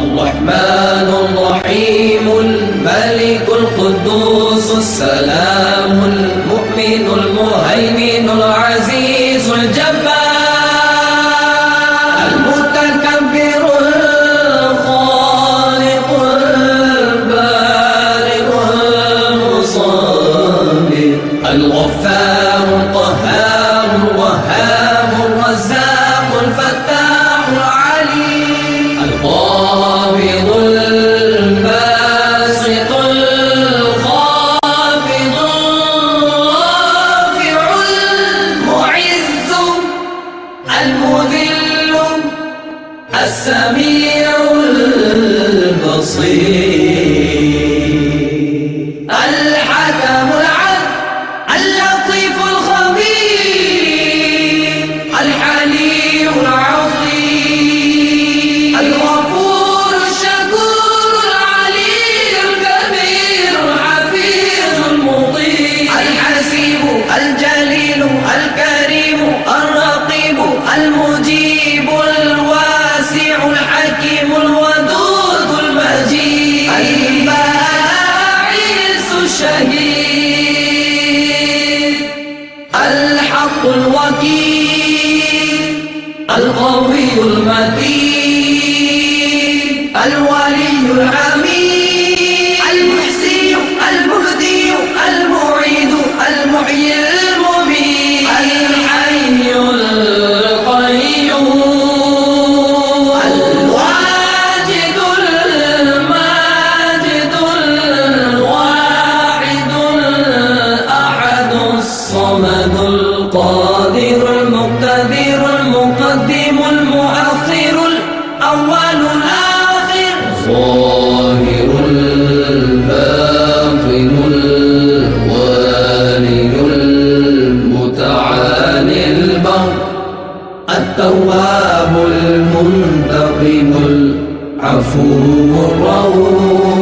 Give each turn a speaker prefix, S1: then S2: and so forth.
S1: الرحمن الرحيم الملك القدوس السلام المؤمن المهيمن العزيز الجبار المتكبر الخالق البارئ المصور الغفار القهار الوهاب الرزاق الفتاح العليم القابض الباسط الخافض الرافع المعز المذل السميع البصير الحكم العدل اللطيف الخبير الحليم العظيم الغفور الشكور العلي الكبير الحفيظ المطيع الحسيب الجليل الكريم الرقيب المجيب الواسع الحكيم الودود المجيد الباعث الشهيد الحق الوكيل القوي المتين الولي الحميد المحسن المهدي المعيد المحيي المميت الحي القيوم الواجد الماجد الواحد الأحد الصمد القادر المقتدر المقدم المؤخر الأول الآخر الظاهر الباطن الوالي المتعالي البر التواب المنتقم العفو الرؤوف